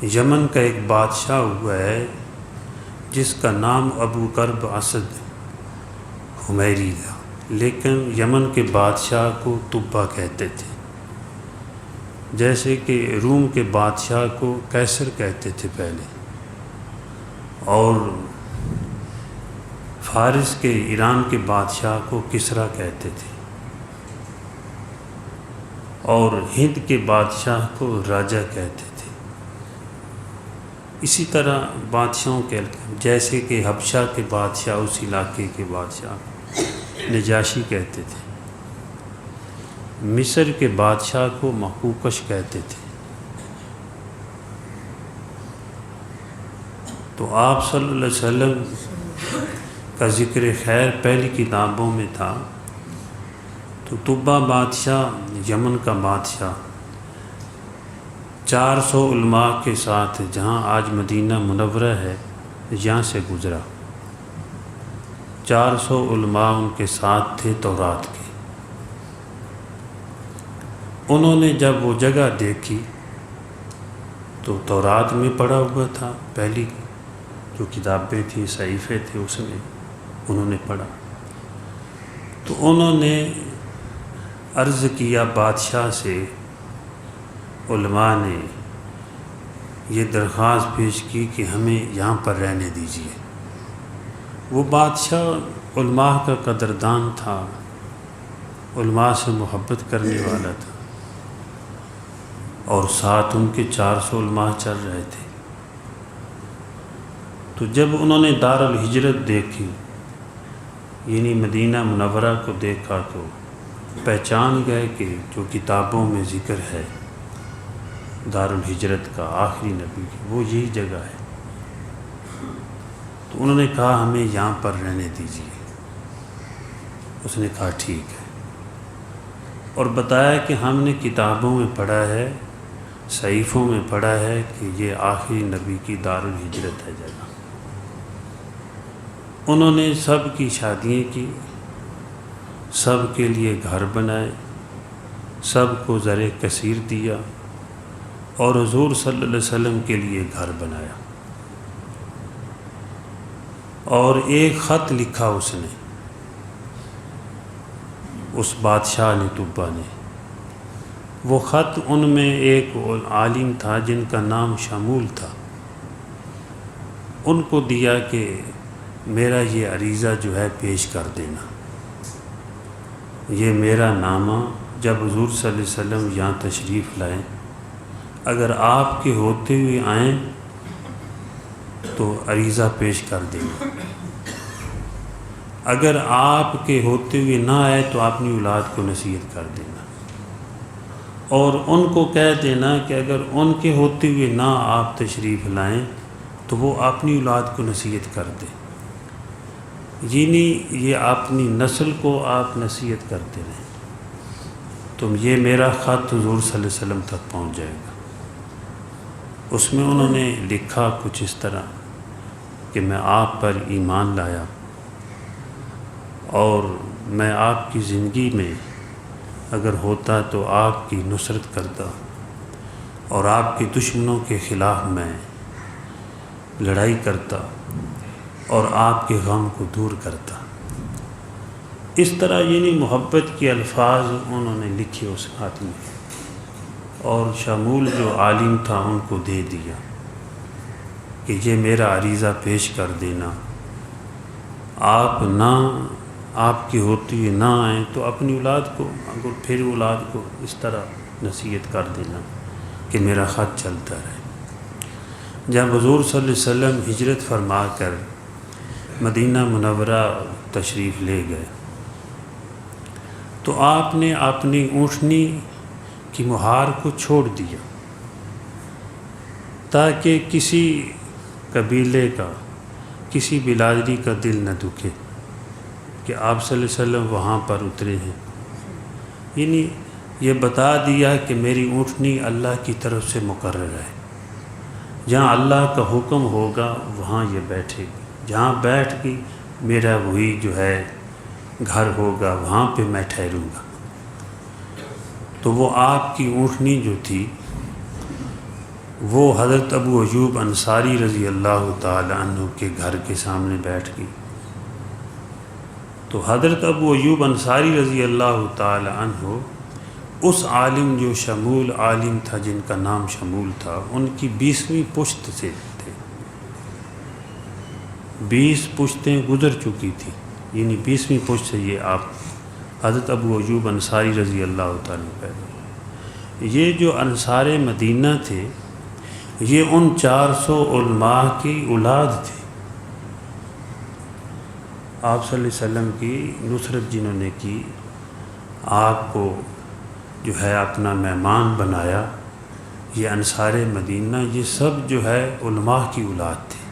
یمن کا ایک بادشاہ ہوا ہے جس کا نام ابو کرب اسد حمیری تھا، لیکن یمن کے بادشاہ کو تبا کہتے تھے، جیسے کہ روم کے بادشاہ کو قیصر کہتے تھے پہلے، اور فارس کے ایران کے بادشاہ کو کسریٰ کہتے تھے، اور ہند کے بادشاہ کو راجہ کہتے تھے۔ اسی طرح بادشاہوں کے جیسے کہ حبشہ کے بادشاہ اس علاقے کے بادشاہ نجاشی کہتے تھے، مصر کے بادشاہ کو محقوقش کہتے تھے۔ تو آپ صلی اللہ علیہ وسلم کا ذکر خیر پہلی کتابوں میں تھا۔ تو تبا بادشاہ یمن کا بادشاہ 400 علماء کے ساتھ جہاں آج مدینہ منورہ ہے یہاں سے گزرا، 400 علماء ان کے ساتھ تھے تورات کے۔ انہوں نے جب وہ جگہ دیکھی تو تورات میں پڑھا ہوا تھا، پہلی جو کتابیں تھیں صحیفے تھے اس میں انہوں نے پڑھا، تو انہوں نے عرض کیا بادشاہ سے، علماء نے یہ درخواست پیش کی کہ ہمیں یہاں پر رہنے دیجیے۔ وہ بادشاہ علماء کا قدردان تھا، علماء سے محبت کرنے والا تھا، اور ساتھ ان کے 400 علماء چل رہے تھے۔ تو جب انہوں نے دار الہجرت دیکھی، یعنی مدینہ منورہ کو دیکھا، تو پہچان گئے کہ جو کتابوں میں ذکر ہے دار الہجرت کا آخری نبی کی، وہ یہی جگہ ہے۔ تو انہوں نے کہا ہمیں یہاں پر رہنے دیجیے۔ اس نے کہا ٹھیک ہے، اور بتایا کہ ہم نے کتابوں میں پڑھا ہے، صحیفوں میں پڑھا ہے کہ یہ آخری نبی کی دار الہجرت ہے جگہ۔ انہوں نے سب کی شادیاں کی، سب کے لیے گھر بنائے، سب کو زر کثیر دیا، اور حضور صلی اللہ علیہ وسلم کے لیے گھر بنایا، اور ایک خط لکھا اس نے، اس بادشاہ نے تبا نے۔ وہ خط ان میں ایک عالم تھا جن کا نام شمول تھا، ان کو دیا کہ میرا یہ عریضہ جو ہے پیش کر دینا، یہ میرا نامہ جب حضور صلی اللہ علیہ وسلم یہاں تشریف لائیں، اگر آپ کے ہوتے ہوئے آئیں تو عریضہ پیش کر دینا، اگر آپ کے ہوتے ہوئے نہ آئے تو اپنی اولاد کو نصیحت کر دینا، اور ان کو کہہ دینا کہ اگر ان کے ہوتے ہوئے نہ آپ تشریف لائیں تو وہ اپنی اولاد کو نصیحت کر دیں، یعنی یہ اپنی نسل کو آپ نصیحت کرتے رہیں، تو یہ میرا خط حضور صلی اللہ علیہ وسلم تک پہنچ جائے گا۔ اس میں انہوں نے لکھا کچھ اس طرح کہ میں آپ پر ایمان لایا، اور میں آپ کی زندگی میں اگر ہوتا تو آپ کی نصرت کرتا، اور آپ کے دشمنوں کے خلاف میں لڑائی کرتا، اور آپ کے غم کو دور کرتا۔ اس طرح یعنی محبت کے الفاظ انہوں نے لکھے اس خط میں، اور شمول جو عالم تھا ان کو دے دیا کہ یہ میرا عریضہ پیش کر دینا، آپ کی ہوتی ہوئی نہ آئیں تو اپنی اولاد کو، اگر پھر اولاد کو اس طرح نصیحت کر دینا کہ میرا خط چلتا رہے۔ جب حضور صلی اللہ علیہ وسلم ہجرت فرما کر مدینہ منورہ تشریف لے گئے تو آپ نے اپنی اونٹنی کی مہار کو چھوڑ دیا تاکہ کسی قبیلے کا، کسی بلادری کا دل نہ دکھے کہ آپ صلی اللہ علیہ وسلم وہاں پر اترے ہیں، یعنی یہ بتا دیا کہ میری اونٹنی اللہ کی طرف سے مقرر ہے، جہاں اللہ کا حکم ہوگا وہاں یہ بیٹھے گی، جہاں بیٹھ گئی میرا وہی جو ہے گھر ہوگا، وہاں پہ میں ٹھہروں گا۔ تو وہ آپ کی اونٹنی جو تھی وہ حضرت ابو ایوب انصاری رضی اللہ تعالی عنہ کے گھر کے سامنے بیٹھ گئی۔ تو حضرت ابو ایوب انصاری رضی اللہ تعالی عنہ اس عالم جو شمول عالم تھا، جن کا نام شمول تھا، ان کی 20ویں پشت سے تھے، 20 پشتیں گزر چکی تھیں، یعنی 20ویں پشت سے یہ آپ حضرت ابو ایوب انصاری رضی اللہ تعالیٰ پیدا۔ یہ جو انصار مدینہ تھے، یہ ان 400 علماء کی اولاد تھے۔ آپ صلی اللہ علیہ وسلم کی نصرت جنہوں نے کی، آپ کو جو ہے اپنا مہمان بنایا، یہ انصار مدینہ، یہ سب جو ہے علماء کی اولاد تھے۔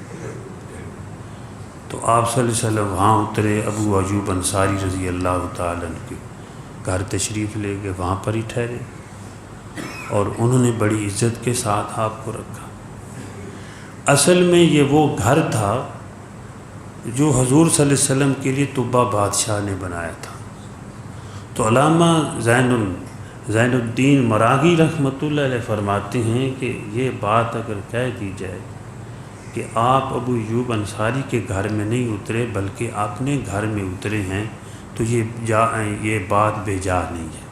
تو آپ صلی اللہ علیہ وسلم وہاں اترے، ابو ایوب انصاری رضی اللہ تعالیٰ عنہ کے گھر تشریف لے گئے، وہاں پر ہی ٹھہرے، اور انہوں نے بڑی عزت کے ساتھ آپ کو رکھا۔ اصل میں یہ وہ گھر تھا جو حضور صلی اللہ علیہ وسلم کے لیے طبہ بادشاہ نے بنایا تھا۔ تو علامہ زین الدین مراغی رحمۃ اللہ علیہ فرماتے ہیں کہ یہ بات اگر کہہ دی جائے کہ آپ ابو ایوب انصاری کے گھر میں نہیں اترے بلکہ اپنے گھر میں اترے ہیں، تو یہ بات بے جا نہیں ہے،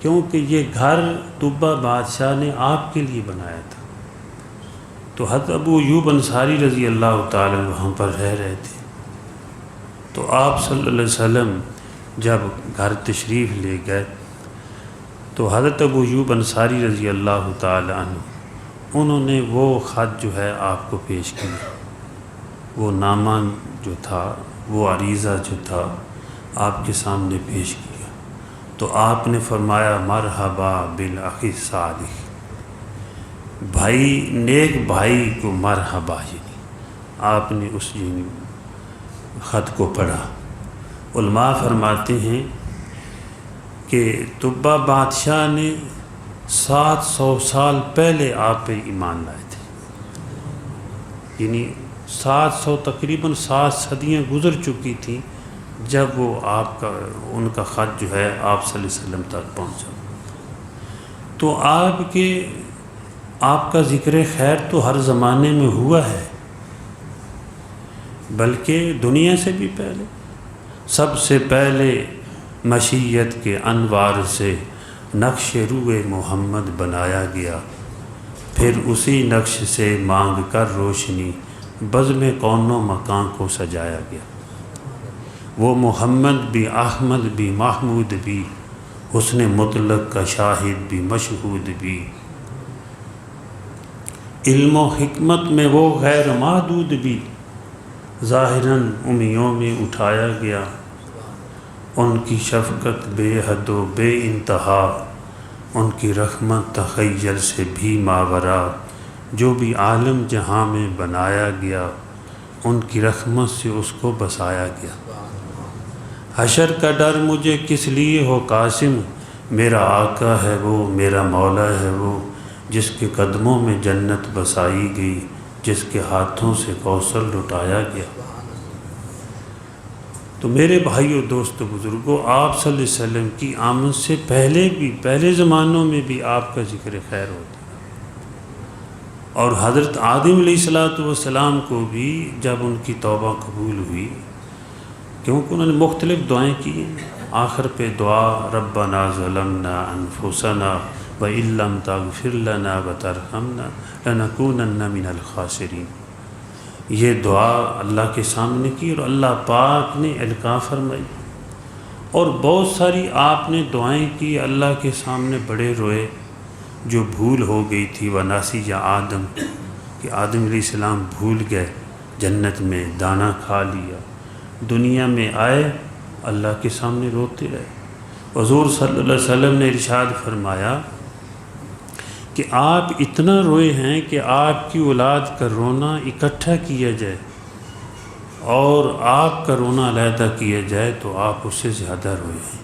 کیونکہ یہ گھر طبہ بادشاہ نے آپ کے لیے بنایا تھا۔ تو حضرت ابو ایوب انصاری رضی اللہ تعالیٰ وہاں پر رہ رہے تھے۔ تو آپ صلی اللہ علیہ وسلم جب گھر تشریف لے گئے تو حضرت ابو ایوب انصاری رضی اللہ تعالیٰ عنہ انہوں نے وہ خط جو ہے آپ کو پیش کیا، وہ نامہ جو تھا، وہ عریضہ جو تھا آپ کے سامنے پیش کیا۔ تو آپ نے فرمایا مرحبا بالاخ الصالح، بھائی نیک بھائی کو مرحبا، یعنی آپ نے اس خط کو پڑھا۔ علماء فرماتے ہیں کہ طبہ بادشاہ نے 700 سال پہلے آپ پہ ایمان لائے تھے، یعنی 700 تقریباً 7 صدیاں گزر چکی تھیں جب وہ ان کا خط جو ہے آپ صلی اللہ علیہ وسلم تک پہنچا۔ تو آپ کا ذکر خیر تو ہر زمانے میں ہوا ہے، بلکہ دنیا سے بھی پہلے، سب سے پہلے مشیت کے انوار سے نقش روئے محمد بنایا گیا، پھر اسی نقش سے مانگ کر روشنی بزم کون و مکان کو سجایا گیا۔ وہ محمد بھی، احمد بھی، محمود بھی، حسن مطلق کا شاہد بھی، مشہود بھی، علم و حکمت میں وہ غیر محدود بھی، ظاہراً امیوں میں اٹھایا گیا۔ ان کی شفقت بے حد و بے انتہا، ان کی رحمت تخیل سے بھی ماورا، جو بھی عالم جہاں میں بنایا گیا، ان کی رحمت سے اس کو بسایا گیا۔ حشر کا ڈر مجھے کس لیے ہو قاسم، میرا آقا ہے وہ، میرا مولا ہے وہ، جس کے قدموں میں جنت بسائی گئی، جس کے ہاتھوں سے کوثر لٹایا گیا۔ تو میرے بھائیو، دوستو، بزرگوں، آپ صلی اللہ علیہ وسلم کی آمد سے پہلے زمانوں میں بھی آپ کا ذکر خیر ہوتا، اور حضرت آدم علیہ السلام کو بھی جب ان کی توبہ قبول ہوئی، کیونکہ انہوں نے مختلف دعائیں کی ہیں، آخر پہ دعا ربنا ظلمنا انفسنا وَإِن لَّمْ تَغْفِرْ لَنَا وَتَرْحَمْنَا لَنَكُونَنَّ مِنَ الْخَاسِرِينَ، یہ دعا اللہ کے سامنے کی اور اللہ پاک نے القاء فرمائی، اور بہت ساری آپ نے دعائیں کی، اللہ کے سامنے بڑے روئے، جو بھول ہو گئی تھی وَنَسِیَ آدم، کہ آدم علیہ السلام بھول گئے، جنت میں دانہ کھا لیا، دنیا میں آئے اللہ کے سامنے روتے رہے۔ حضور صلی اللہ علیہ وسلم نے ارشاد فرمایا کہ آپ اتنا روئے ہیں کہ آپ کی اولاد کا رونا اکٹھا کیا جائے اور آپ کا رونا علیحدہ کیا جائے تو آپ اس سے زیادہ روئے ہیں،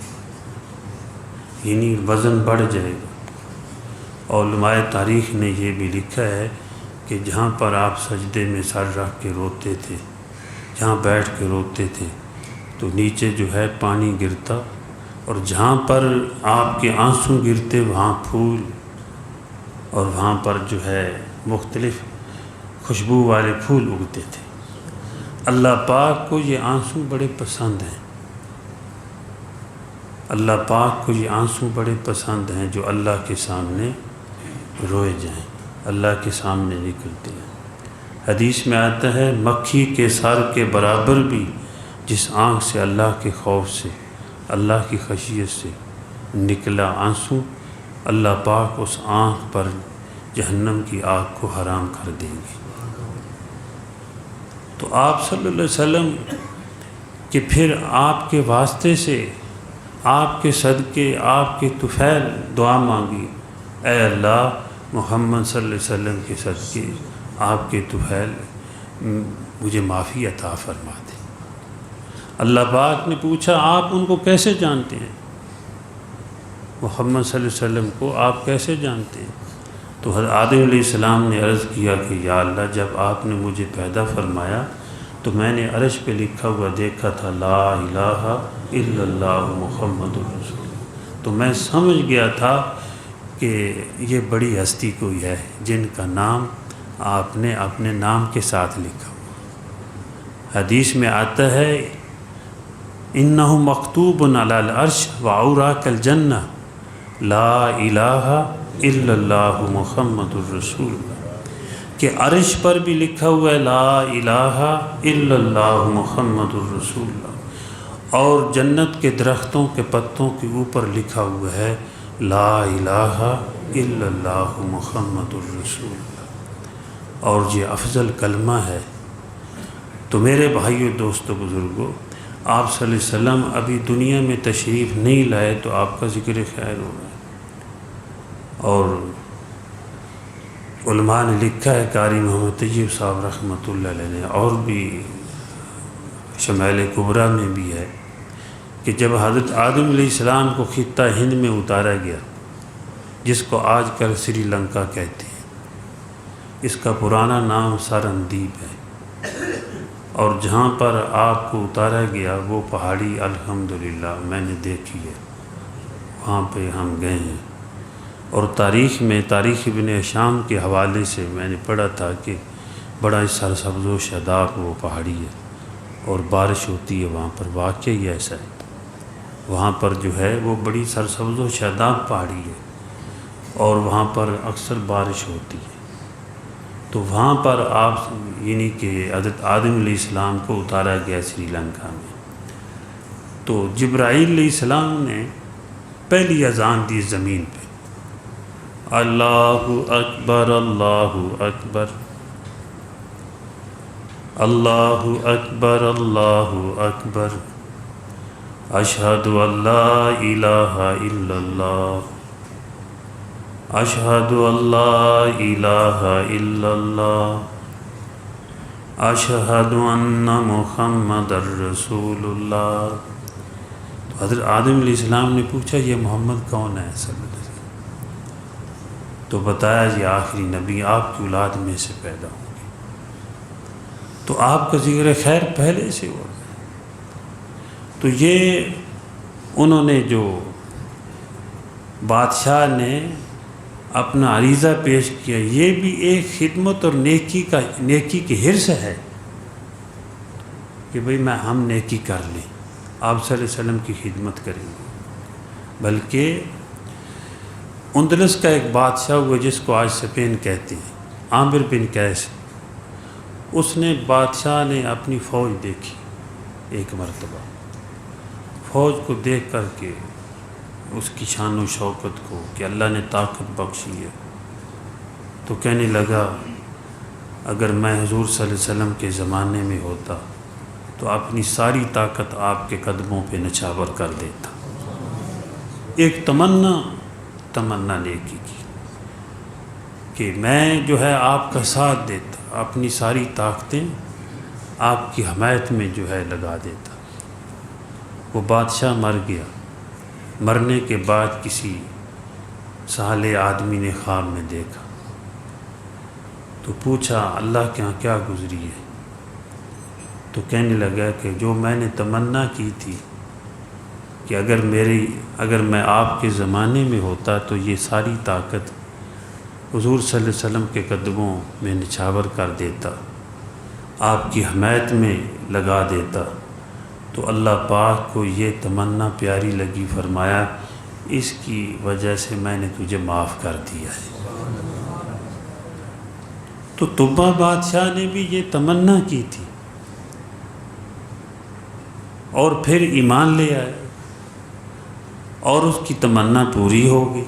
یعنی وزن بڑھ جائے گا۔ علماء تاریخ نے یہ بھی لکھا ہے کہ جہاں پر آپ سجدے میں سر رکھ کے روتے تھے، جہاں بیٹھ کے روتے تھے، تو نیچے جو ہے پانی گرتا، اور جہاں پر آپ کے آنسو گرتے وہاں پھول اور وہاں پر جو ہے مختلف خوشبو والے پھول اگتے تھے۔ اللہ پاک کو یہ آنسو بڑے پسند ہیں، اللہ پاک کو یہ آنسو بڑے پسند ہیں جو اللہ کے سامنے روئے جائیں، اللہ کے سامنے نکلتے ہیں۔ حدیث میں آتا ہے مکھی کے سر کے برابر بھی جس آنکھ سے اللہ کے خوف سے، اللہ کی خشیت سے نکلا آنسو، اللہ پاک اس آنکھ پر جہنم کی آگ کو حرام کر دیں گے۔ تو آپ صلی اللہ علیہ وسلم کہ پھر آپ کے واسطے سے، آپ کے صدقے، آپ کے طفیل دعا مانگی، اے اللہ محمد صلی اللہ علیہ وسلم کے صدقے، آپ کے طفیل مجھے معافی عطا فرما دیں۔ اللہ پاک نے پوچھا آپ ان کو کیسے جانتے ہیں؟ محمد صلی اللہ علیہ وسلم کو آپ کیسے جانتے ہیں؟ تو حضرت آدم علیہ السلام نے عرض کیا کہ یا اللہ جب آپ نے مجھے پیدا فرمایا تو میں نے عرش پہ لکھا ہوا دیکھا تھا لا الہ الا اللہ محمد رسول اللہ، تو میں سمجھ گیا تھا کہ یہ بڑی ہستی کوئی ہے جن کا نام آپ نے اپنے نام کے ساتھ لکھا ہوا۔ حدیث میں آتا ہے انہ مکتوب علی العرش وعوراک الجنہ لا الہ الا اللہ محمد الرسول اللہ، کہ عرش پر بھی لکھا ہوا ہے لا الہ الا اللہ محمد الرسول اللہ، اور جنت کے درختوں کے پتوں کے اوپر لکھا ہوا ہے لا الہ الا اللہ محمد الرسول اللہ، اور یہ افضل کلمہ ہے۔ تو میرے بھائیو دوستو بزرگو، آپ صلی اللہ علیہ وسلم ابھی دنیا میں تشریف نہیں لائے تو آپ کا ذکر خیر ہو رہا ہے۔ اور علماء نے لکھا ہے، قاری محمد طیب صاحب رحمۃ اللہ علیہ نے، اور بھی شمائل کبریٰ میں بھی ہے کہ جب حضرت آدم علیہ السلام کو خطہ ہند میں اتارا گیا، جس کو آج کل سری لنکا کہتے ہیں، اس کا پرانا نام سرندیپ ہے، اور جہاں پر آپ کو اتارا گیا وہ پہاڑی الحمدللہ میں نے دیکھی ہے، وہاں پہ ہم گئے ہیں۔ اور تاریخ میں تاریخ ابن شام کے حوالے سے میں نے پڑھا تھا کہ بڑا سرسبز و شاداب وہ پہاڑی ہے، اور بارش ہوتی ہے وہاں پر، واقعی ایسا ہے، وہاں پر جو ہے وہ بڑی سرسبز و شاداب پہاڑی ہے، اور وہاں پر اکثر بارش ہوتی ہے۔ تو وہاں پر آپ یعنی کہ حضرت آدم علیہ السلام کو اتارا گیا سری لنکا میں، تو جبرائیل علیہ السلام نے پہلی اذان دی زمین پہ، اللہ اکبر اللہ اکبر اللہ اکبر اللہ اکبر اشہد ان لا الہ الا اللہ اشہد ان لا الہ الا اللہ اشہد ان محمد رسول اللہ۔ تو حضرت آدم علیہ السلام نے پوچھا یہ محمد کون ہے صلی اللہ علیہ وسلم؟ تو بتایا یہ آخری نبی آپ کی اولاد میں سے پیدا ہوں گے۔ تو آپ کا ذکر خیر پہلے سے ہوا۔ تو یہ انہوں نے جو بادشاہ نے اپنا عریضہ پیش کیا، یہ بھی ایک خدمت اور نیکی کی حرص ہے کہ بھئی ہم نیکی کر لیں، آپ صلی اللہ علیہ وسلم کی خدمت کریں گے۔ بلکہ اندلس کا ایک بادشاہ ہوا جس کو آج اسپین کہتے ہیں، عامر بن قیس، اس نے بادشاہ نے اپنی فوج دیکھی ایک مرتبہ، فوج کو دیکھ کر کے اس کی شان و شوکت کو کہ اللہ نے طاقت بخشی ہے، تو کہنے لگا اگر میں حضور صلی اللہ علیہ وسلم کے زمانے میں ہوتا تو اپنی ساری طاقت آپ کے قدموں پہ نچھاور کر دیتا۔ ایک تمنا نیکی کی کہ میں جو ہے آپ کا ساتھ دیتا، اپنی ساری طاقتیں آپ کی حمایت میں جو ہے لگا دیتا۔ وہ بادشاہ مر گیا، مرنے کے بعد کسی صالح آدمی نے خواب میں دیکھا، تو پوچھا اللہ کے ہاں کیا گزری ہے؟ تو کہنے لگا کہ جو میں نے تمنا کی تھی کہ اگر میں آپ کے زمانے میں ہوتا تو یہ ساری طاقت حضور صلی اللہ علیہ وسلم کے قدموں میں نچھاور کر دیتا، آپ کی حمایت میں لگا دیتا، تو اللہ پاک کو یہ تمنا پیاری لگی، فرمایا اس کی وجہ سے میں نے تجھے معاف کر دیا ہے۔ تو طبہ بادشاہ نے بھی یہ تمنا کی تھی اور پھر ایمان لے آئے اور اس کی تمنا پوری ہو گئی۔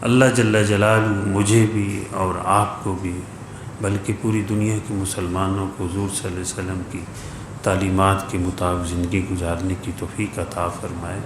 اللہ جل جلالہ مجھے بھی اور آپ کو بھی، بلکہ پوری دنیا کے مسلمانوں کو حضور صلی اللہ علیہ وسلم کی تعلیمات کے مطابق زندگی گزارنے کی توفیق عطا فرمائے۔